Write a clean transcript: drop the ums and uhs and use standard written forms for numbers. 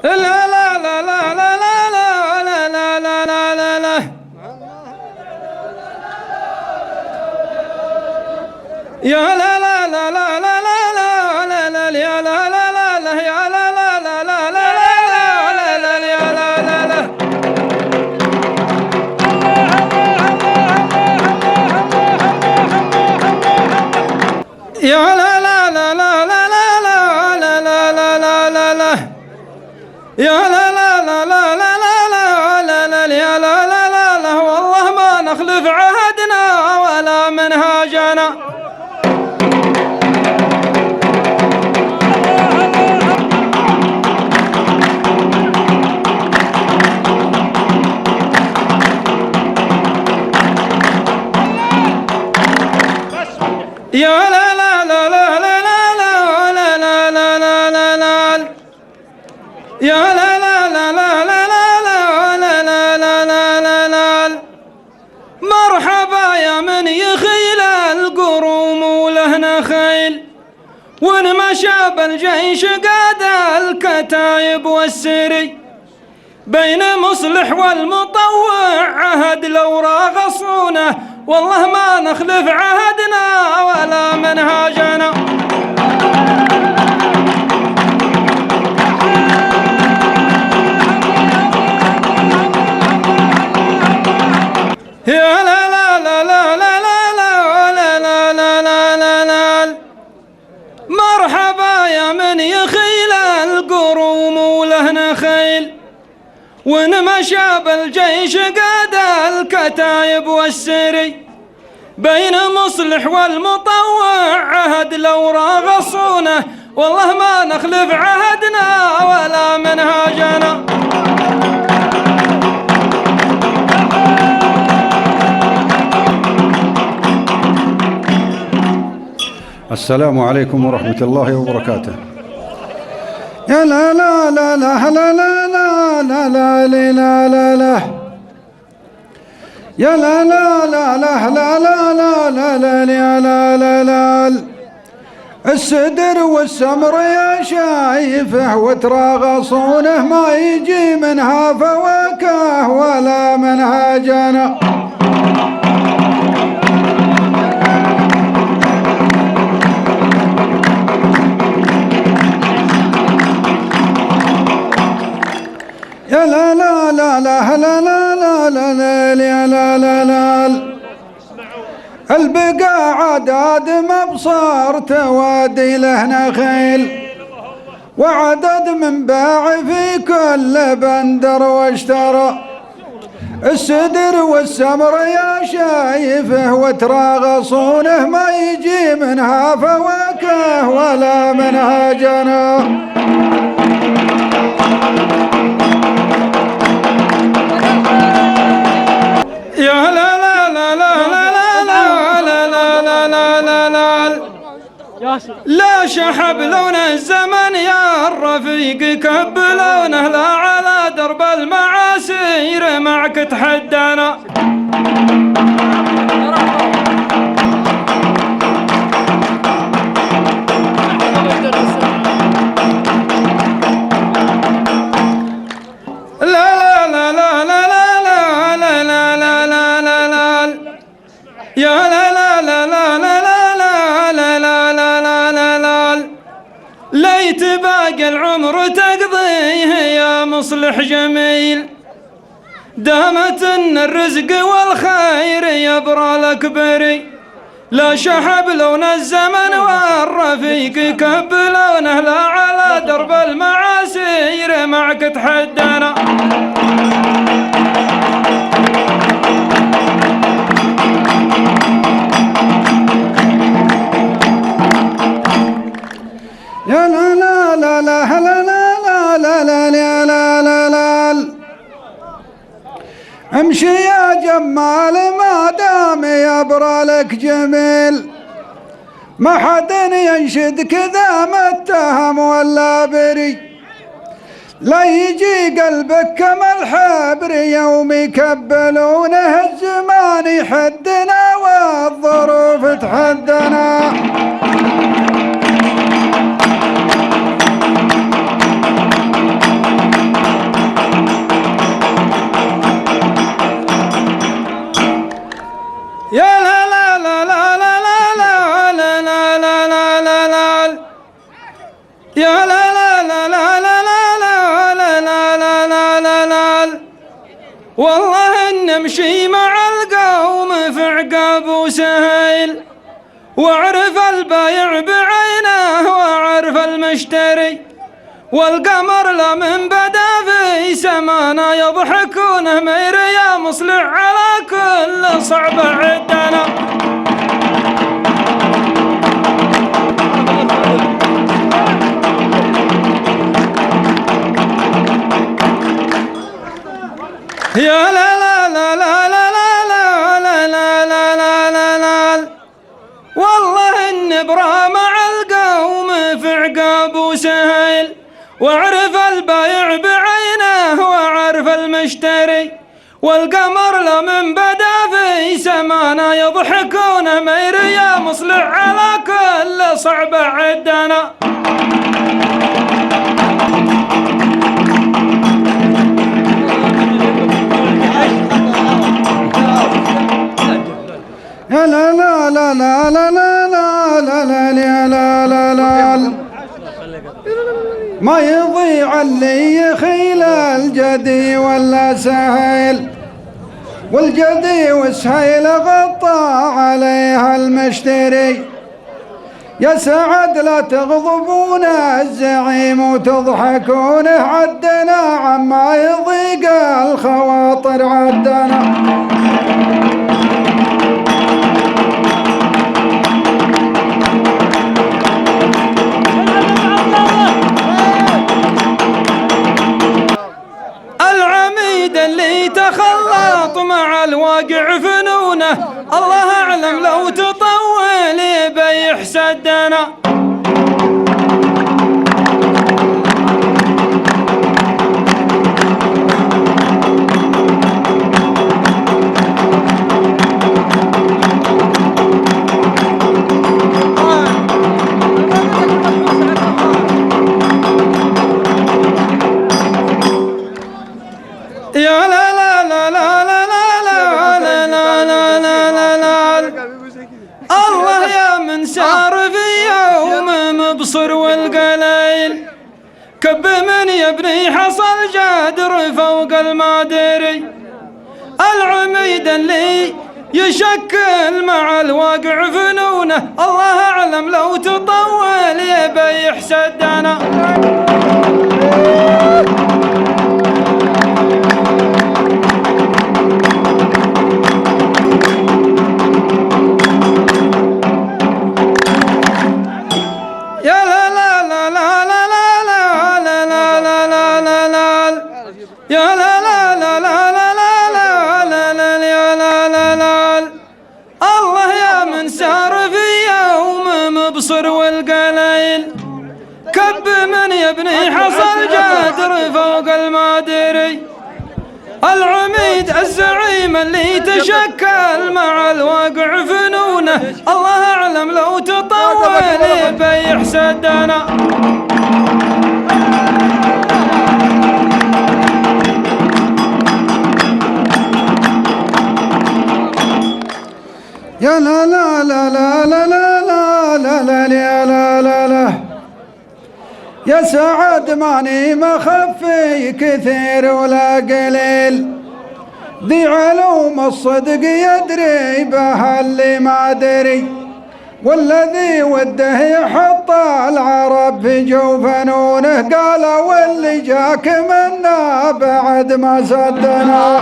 لا لا لا لا لا لا لا لا لا لا لا لا يا لا لا لا لا لا لا لا لا لا يا لا لا لا لا يا لا لا لا لا لا لا لا لا يا لا لا لا يا لا لا لا لا لا لا لا لا لا لا لا لا يا لا لا لا لا لا لا لا لا لا يا لا لا لا لا والله ما نخلف عهدنا ولا منهاجنا يا لا لا لا لا لا لا لا لا لا لا لا لا يا لا لا لا لا لا لا لا لا لا لا لا لا مرحبا يا من يخيل القروم وله نخيل ونمشى بالجيش قاد الكتايب والسري بين مصلح والمطوع عهد لو راغصونه والله ما نخلف عهدنا ولا منهاجنا يا لا لا لا لا لا لا لا لا لا لا لا لا مرحبا يا من يخيل القروم وله نخيل ونمشى بالجيش قاد الكتايب والسري بين مصلح والمطوع عهد لو راغصونه والله ما نخلف عهدنا ولا منهاجنا السلام عليكم ورحمة الله وبركاته. يا لا لا لا لا لا لا لا لا لا لا لا يا لا لا لا لا لا لا لا لا لا لا لا لا السدر والسمر يا شايفه وتراغصونه ما يجي منها فواكه ولا منهاجنا يا لا لا لا لا لا لا لا لا لا لا لا لا البقاع عداد مبصار توادي له نخيل وعدد من باع في كل بندر واشترى السدر والسمر يا شايفه وتراغصونه ما يجي منها فواكه ولا منهاجنا يا لا لا لا لا لا لا لا لا لا لا لا لا شحب لون الزمن يا الرفيق كبلونه لا على درب المعاسير معك تحدانا يا لا لا لا لا لا لا لا لا لا لا لا لا ليت باقي العمر تقضيه يا مصلح جميل دامت ان الرزق والخير يبرى لك بري لا شحب لون الزمن والرفيق كبلونه لا على درب المعاسير معك تحدانا يا لا لا لا لا لا لا لا لا لا لا لا لا امشي يا جمال ما دام يبرى لك جميل ما حد ينشد كذا متهم ولا بري لا يجي قلبك كما الحبر يوم يكبلونه الزمان يحدنا والظروف تحدنا يا لا لا لا لا لا لا لا لا لا لا لا لا والله نمشي مع القوم في عقاب سهيل، واعرف البايع بعينه واعرف المشتري، والقمر لا من بدا في سمانا يضحكون مير يا مصلح على كل صعب عدنا. يا لا لا لا لا لا لا لا لا لا لا لا لا والله النبرة مع القوم في عقاب سهيل، واعرف البايع بعينه واعرف المشتري، والقمر لا من بدا في سمانا يضحكون مير يا مصلح على كل صعب عدنا. يا لا لا لا لا لا لا لا لا لا لا لا ما يضيع اللي يخيل الجدي ولا سهيل، والجدي والسهيل غطى عليها المشتري. يا سعد لا تغضبون الزعيم وتضحكونه، عدنا عما يضيق الخواطر عدنا. اللي تخلط مع الواقع فنونه، الله أعلم لو تطول يبي يحسدنا. يا لا لا لا لا لا لا لا لا لا لا لا الله يا من سار في يوم مبصر والقليل، كب من يبني حصل جادر فوق المادري. العميد اللي يشكل مع الواقع فنونه، الله أعلم لو تطول يبي يحسدنا. يا لا لا لا لا لا لا لا لا يا لا لا لا الله يا من سار في يوم مبصر والقليل، كب من يبني حصل جادر فوق المادري. العميد الزعيم اللي تشكل مع الواقع فنونه، الله أعلم لو تطول يبي يحسدنا. يا لا لا لا لا لا لا لا لا لا لا لا لا يا سعد ماني مخفي كثير ولا قليل، ذي علوم الصدق يدري به اللي ما دري، والذي وده يحط العرب في جوف نونه، قال واللي جاك منا بعد ما صدنا.